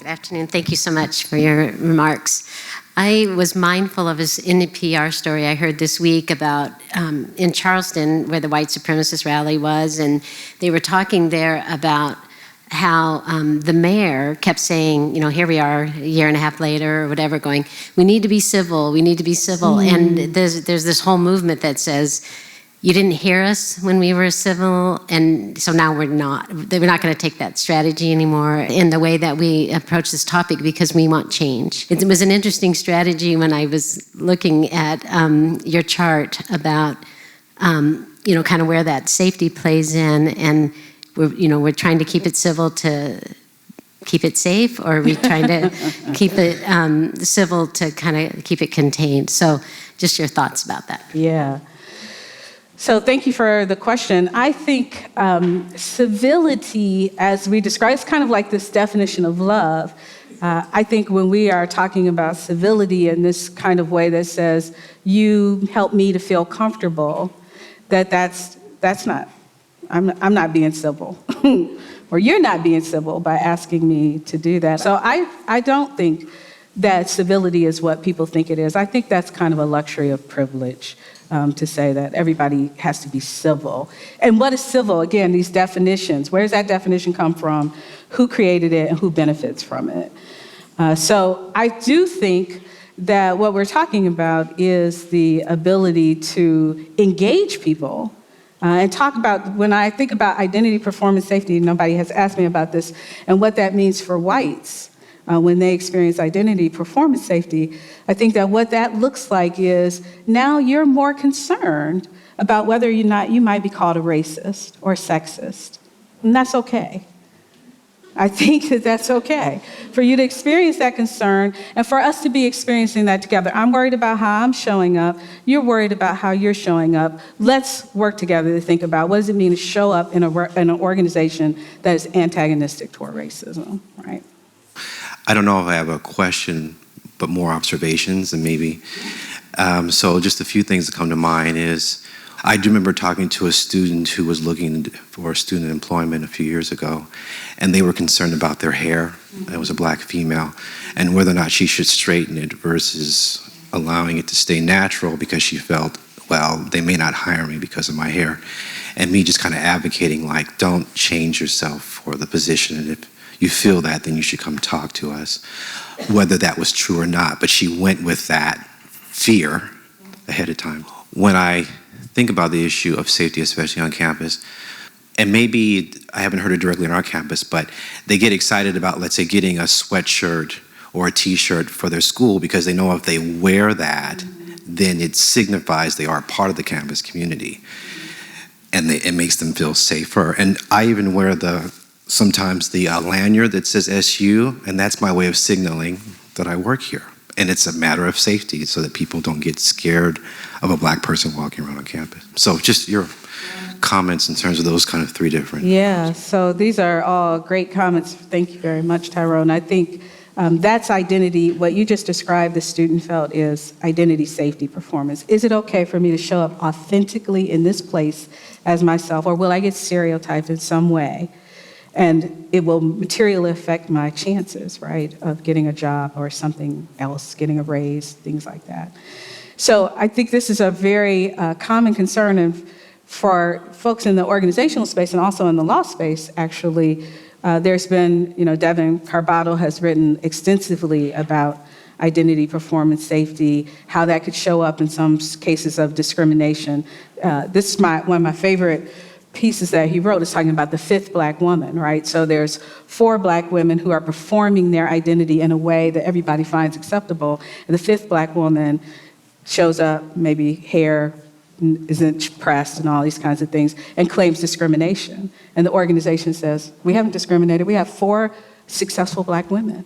Good afternoon. Thank you so much for your remarks. I was mindful of in the PR story I heard this week about in Charleston, where the white supremacist rally was, and they were talking there about how the mayor kept saying, here we are a year and a half later or whatever, going, we need to be civil, we need to be civil. And there's this whole movement that says, you didn't hear us when we were civil, and so now we're not going to take that strategy anymore in the way that we approach this topic because we want change. It was an interesting strategy when I was looking at your chart about, kind of where that safety plays in, and we're trying to keep it civil to keep it safe, or are we trying to keep it civil to kind of keep it contained? So just your thoughts about that. Yeah. So thank you for the question. I think civility, as we describe, it's kind of like this definition of love. I think when we are talking about civility in this kind of way that says, you help me to feel comfortable, that's not, I'm not being civil. Or you're not being civil by asking me to do that. So I don't think that civility is what people think it is. I think that's kind of a luxury of privilege. To say that everybody has to be civil. And what is civil? Again, these definitions. Where does that definition come from? Who created it and who benefits from it? So I do think that what we're talking about is the ability to engage people and talk about, when I think about identity, performance, safety, nobody has asked me about this, and what that means for whites. When they experience identity, performance, safety, I think that what that looks like is now you're more concerned about whether or not you might be called a racist or sexist. And that's okay. I think that that's okay for you to experience that concern and for us to be experiencing that together. I'm worried about how I'm showing up. You're worried about how you're showing up. Let's work together to think about what does it mean to show up in an organization that is antagonistic toward racism, right? I don't know if I have a question, but more observations and maybe. So just a few things that come to mind is, I do remember talking to a student who was looking for student employment a few years ago, and they were concerned about their hair. It was a black female, and whether or not she should straighten it versus allowing it to stay natural because she felt, well, they may not hire me because of my hair. And me just kind of advocating, like, don't change yourself for the position, and if you feel that, then you should come talk to us, whether that was true or not. But she went with that fear ahead of time. When I think about the issue of safety, especially on campus, and maybe I haven't heard it directly on our campus, but they get excited about, let's say, getting a sweatshirt or a t-shirt for their school because they know if they wear that, then it signifies they are part of the campus community. And it makes them feel safer. And I even wear sometimes the lanyard that says SU, and that's my way of signaling that I work here. And it's a matter of safety so that people don't get scared of a black person walking around on campus. So just your comments in terms of those kind of three different. Yeah, so these are all great comments. Thank you very much, Tyrone. I think that's identity. What you just described, the student felt, is identity, safety, performance. Is it okay for me to show up authentically in this place as myself, or will I get stereotyped in some way? And it will materially affect my chances, right, of getting a job or something else, getting a raise, things like that. So I think this is a very common concern, and for folks in the organizational space and also in the law space, actually, there's been, Devin Carbato has written extensively about identity, performance, safety, how that could show up in some cases of discrimination. This is one of my favorite pieces that he wrote, is talking about the fifth black woman, right? So there's 4 black women who are performing their identity in a way that everybody finds acceptable. And the fifth black woman shows up, maybe hair isn't pressed and all these kinds of things, and claims discrimination. And the organization says, we haven't discriminated. We have 4 successful black women.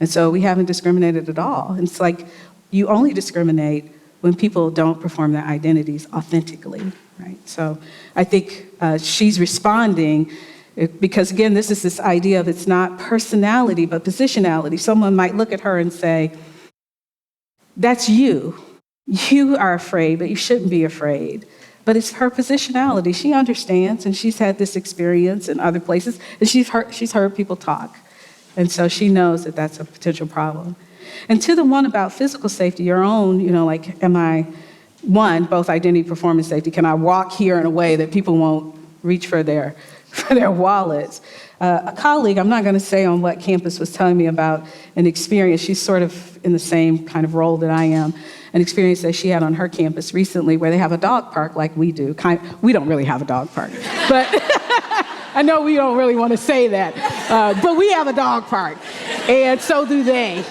And so we haven't discriminated at all. And it's like, you only discriminate when people don't perform their identities authentically, right? So I think she's responding because, again, this is this idea of it's not personality, but positionality. Someone might look at her and say, that's you. You are afraid, but you shouldn't be afraid. But it's her positionality. She understands, and she's had this experience in other places, and she's heard people talk. And so she knows that that's a potential problem. And to the one about physical safety, your own, like, am I, one, both identity, performance, safety, can I walk here in a way that people won't reach for their wallets? A colleague, I'm not going to say on what campus, was telling me about an experience. She's sort of in the same kind of role that I am. An experience that she had on her campus recently where they have a dog park like we do. We don't really have a dog park, but I know we don't really want to say that, but we have a dog park, and so do they.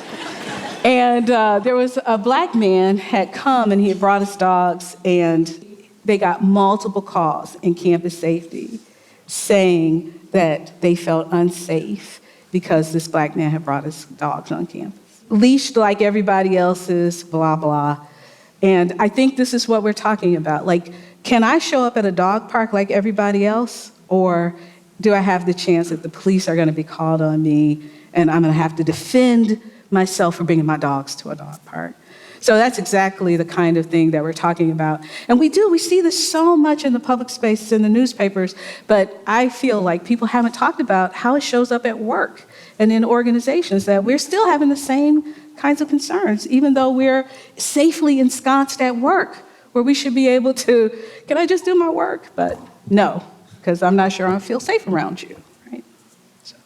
And there was a black man had come and he had brought his dogs, and they got multiple calls in campus safety saying that they felt unsafe because this black man had brought his dogs on campus. Leashed like everybody else's, blah, blah. And I think this is what we're talking about. Like, can I show up at a dog park like everybody else? Or do I have the chance that the police are going to be called on me and I'm going to have to defend myself for bringing my dogs to a dog park? So that's exactly the kind of thing that we're talking about. And we see this so much in the public space, in the newspapers, but I feel like people haven't talked about how it shows up at work and in organizations, that we're still having the same kinds of concerns, even though we're safely ensconced at work, where we should be able to, can I just do my work? But no, because I'm not sure I feel safe around you, right? So,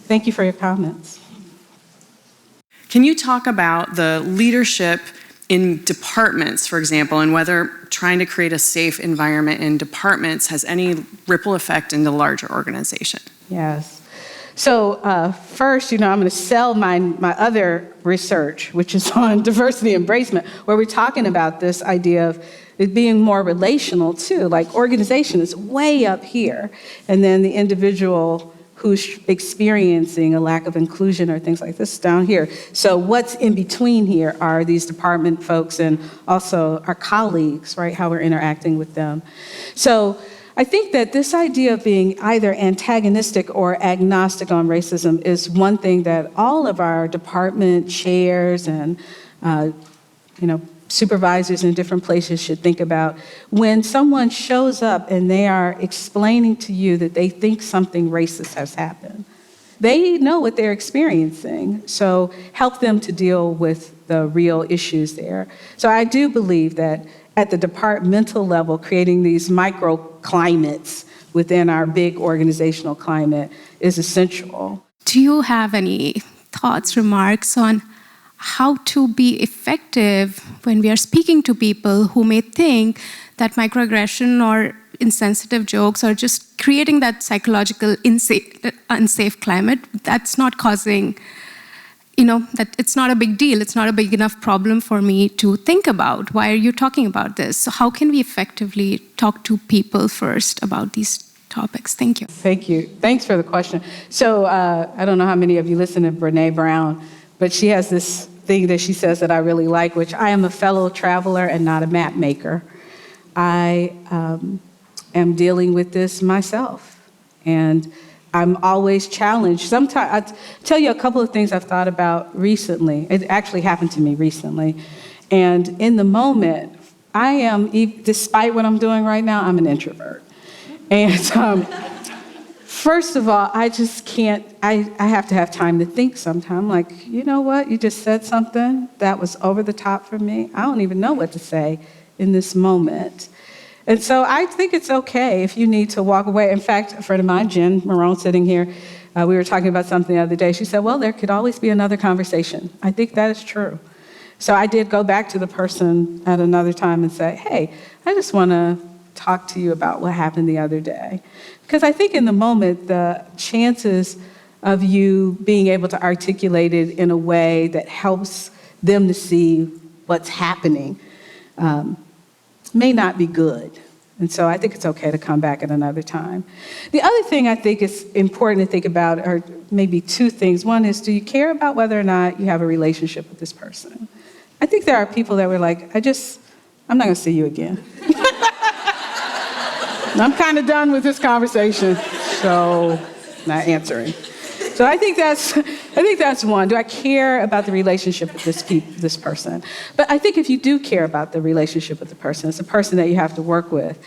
thank you for your comments. Can you talk about the leadership in departments, for example, and whether trying to create a safe environment in departments has any ripple effect in the larger organization? Yes. So first, I'm going to sell my other research, which is on diversity embracement, where we're talking about this idea of it being more relational too. Like, organization is way up here, and then the individual who's experiencing a lack of inclusion or things like this down here. So what's in between here are these department folks and also our colleagues, right, how we're interacting with them. So I think that this idea of being either antagonistic or agnostic on racism is one thing that all of our department chairs and supervisors in different places should think about. When someone shows up and they are explaining to you that they think something racist has happened, they know what they're experiencing, so help them to deal with the real issues there. So I do believe that at the departmental level, creating these microclimates within our big organizational climate is essential. Do you have any thoughts, remarks on how to be effective when we are speaking to people who may think that microaggression or insensitive jokes are just creating that psychological unsafe climate that's not causing, that it's not a big deal, it's not a big enough problem for me to think about. Why are you talking about this? So how can we effectively talk to people first about these topics? Thank you. Thank you. Thanks for the question. So I don't know how many of you listen to Brene Brown, but she has this thing that she says that I really like, which I am a fellow traveler and not a map maker. I am dealing with this myself, and I'm always challenged. Sometimes, I'll tell you a couple of things I've thought about recently. It actually happened to me recently. And in the moment, I am, despite what I'm doing right now, I'm an introvert. And first of all, I just can't, I have to have time to think sometime. Like, you know what? You just said something that was over the top for me. I don't even know what to say in this moment. And so I think it's okay if you need to walk away. In fact, a friend of mine, Jen Marone, sitting here, we were talking about something the other day. She said, well, there could always be another conversation. I think that is true. So I did go back to the person at another time and say, hey, I just want to talk to you about what happened the other day. Because I think in the moment, the chances of you being able to articulate it in a way that helps them to see what's happening may not be good. And so I think it's okay to come back at another time. The other thing I think is important to think about are maybe two things. One is, do you care about whether or not you have a relationship with this person? I think there are people that were like, I'm not going to see you again. I'm kind of done with this conversation, so not answering. So I think that's one. Do I care about the relationship with this person? But I think if you do care about the relationship with the person, it's a person that you have to work with,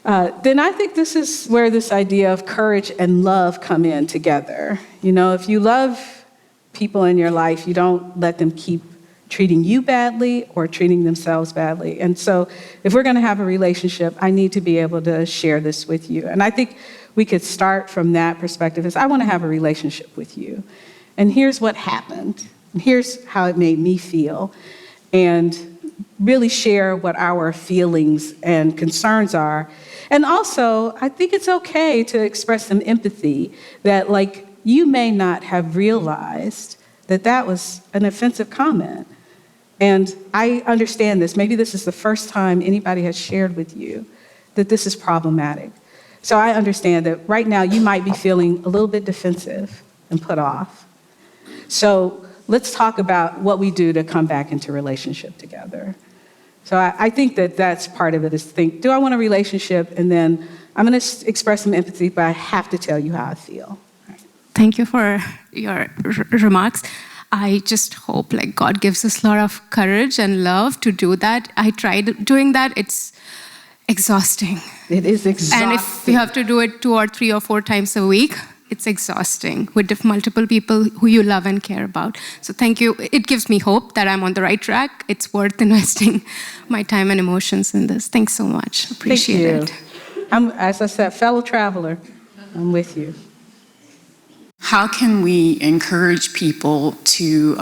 then I think this is where this idea of courage and love come in together. You know, if you love people in your life, you don't let them keep treating you badly or treating themselves badly. And so if we're going to have a relationship, I need to be able to share this with you. And I think we could start from that perspective is I want to have a relationship with you. And here's what happened. And here's how it made me feel. And really share what our feelings and concerns are. And also, I think it's okay to express some empathy that, like, you may not have realized that that was an offensive comment. And I understand this. Maybe this is the first time anybody has shared with you that this is problematic. So I understand that right now you might be feeling a little bit defensive and put off. So let's talk about what we do to come back into relationship together. So I think that that's part of it is think, do I want a relationship? And then I'm going to express some empathy, but I have to tell you how I feel. Thank you for your remarks. I just hope like God gives us a lot of courage and love to do that. I tried doing that. It's exhausting. It is exhausting. And if you have to do it 2 or 3 or 4 times a week, it's exhausting with multiple people who you love and care about. So thank you. It gives me hope that I'm on the right track. It's worth investing my time and emotions in this. Thanks so much. Appreciate it. I'm, as I said, fellow traveler, I'm with you. How can we encourage people to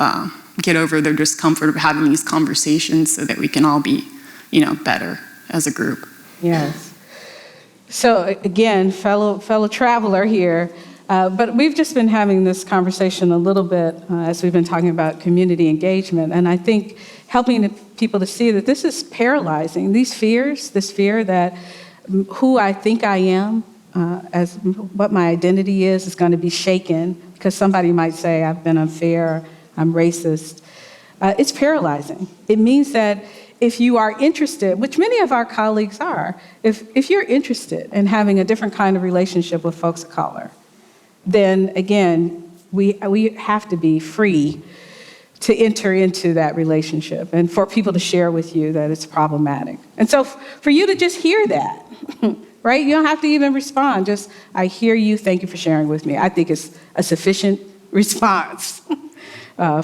get over their discomfort of having these conversations so that we can all be, better as a group? Yes. So again, fellow traveler here, but we've just been having this conversation a little bit as we've been talking about community engagement, and I think helping people to see that this is paralyzing. These fears, this fear that who I think I am, as what my identity is going to be shaken because somebody might say I've been unfair, I'm racist. It's paralyzing. It means that if you are interested, which many of our colleagues are, if you're interested in having a different kind of relationship with folks of color, then again, we have to be free to enter into that relationship and for people to share with you that it's problematic. And so for you to just hear that, right? You don't have to even respond. Just, I hear you, thank you for sharing with me. I think it's a sufficient response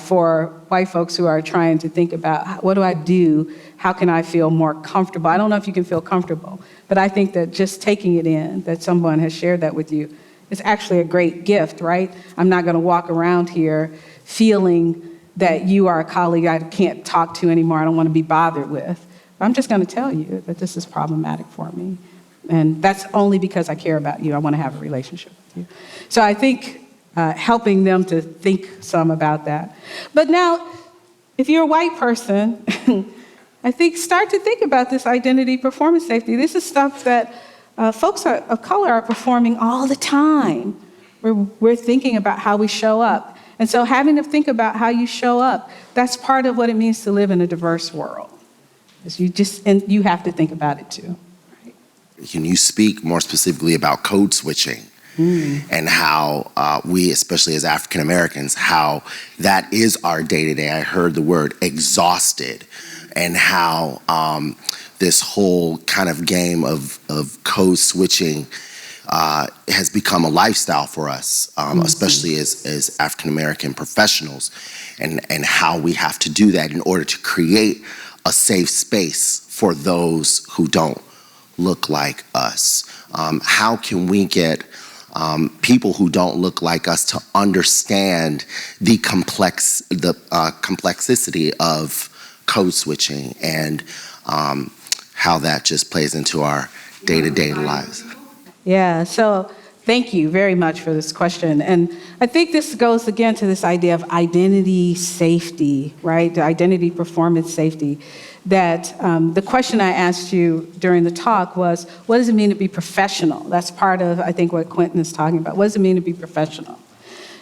for white folks who are trying to think about, what do I do? How can I feel more comfortable? I don't know if you can feel comfortable, but I think that just taking it in, that someone has shared that with you, is actually a great gift, right? I'm not gonna walk around here feeling that you are a colleague I can't talk to anymore, I don't wanna be bothered with. I'm just gonna tell you that this is problematic for me. And that's only because I care about you. I want to have a relationship with you. So I think helping them to think some about that. But now, if you're a white person, I think start to think about this identity performance safety. This is stuff that folks of color are performing all the time. We're thinking about how we show up. And so having to think about how you show up, that's part of what it means to live in a diverse world. And you have to think about it too. Can you speak more specifically about code switching and how we, especially as African Americans, how that is our day-to-day? I heard the word exhausted, and how this whole kind of game of code switching has become a lifestyle for us, especially as African American professionals, and how we have to do that in order to create a safe space for those who don't look like us. How can we get people who don't look like us to understand the complexity of code switching and how that just plays into our day-to-day lives? Yeah, so thank you very much for this question. And I think this goes again to this idea of identity safety, right? The identity performance safety. That the question I asked you during the talk was, what does it mean to be professional? That's part of, I think, what Quentin is talking about. What does it mean to be professional?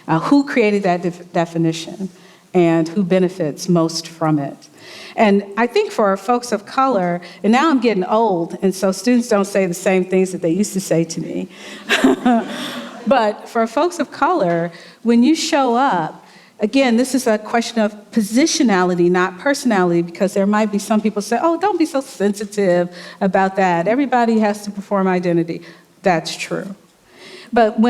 Who created that definition? And who benefits most from it? And I think for folks of color, and now I'm getting old, and so students don't say the same things that they used to say to me. But for folks of color, when you show up, again, this is a question of positionality, not personality, because there might be some people say, oh, don't be so sensitive about that. Everybody has to perform identity. That's true. But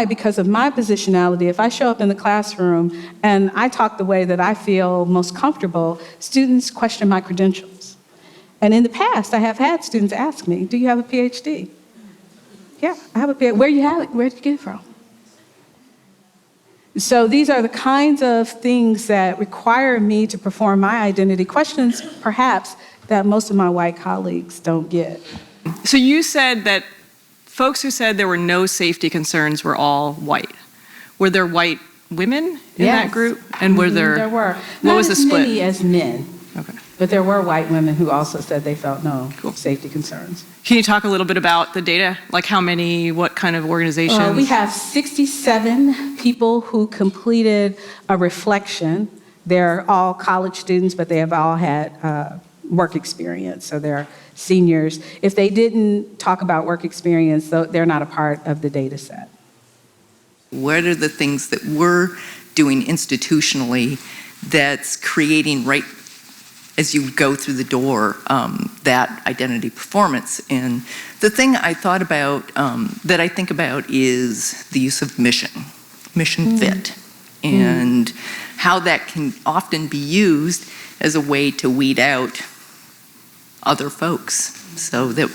because of my positionality, if I show up in the classroom and I talk the way that I feel most comfortable, students question my credentials. And in the past, I have had students ask me, do you have a Ph.D.? Yeah, I have a PhD. Where you have it? Where did you get it from? So these are the kinds of things that require me to perform my identity questions, perhaps, that most of my white colleagues don't get. So you said that folks who said there were no safety concerns were all white. Were there white women in that group? And were there? There were. What was the split? Not as many as men. Okay. But there were white women who also said they felt no safety concerns. Can you talk a little bit about the data? Like how many, what kind of organizations? We have 67 people who completed a reflection. They're all college students, but they have all had work experience, so they're seniors. If they didn't talk about work experience, they're not a part of the data set. What are the things that we're doing institutionally that's creating, right as you go through the door, that identity performance? And the thing I thought about, that I think about, is the use of mission fit, and how that can often be used as a way to weed out other folks, so that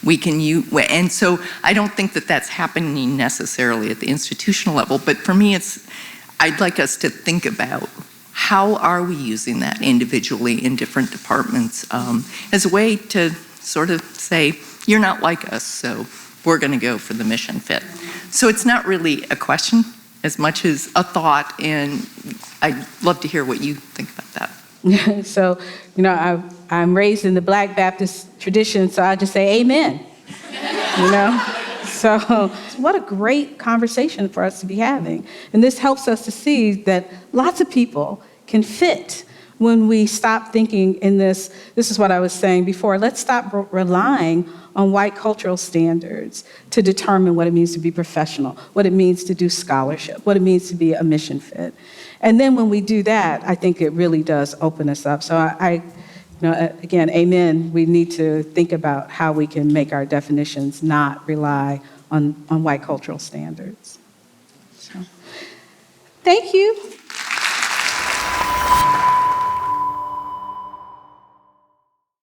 we can use. And so I don't think that that's happening necessarily at the institutional level, but for me, I'd like us to think about how are we using that individually in different departments as a way to sort of say, you're not like us, so we're going to go for the mission fit. So it's not really a question as much as a thought, and I'd love to hear what you think about that. So, I'm raised in the Black Baptist tradition, so I just say amen. So what a great conversation for us to be having. And this helps us to see that lots of people can fit when we stop thinking in this is what I was saying before, let's stop relying on white cultural standards to determine what it means to be professional, what it means to do scholarship, what it means to be a mission fit. And then when we do that, I think it really does open us up. So again, amen, we need to think about how we can make our definitions not rely on white cultural standards. So, thank you.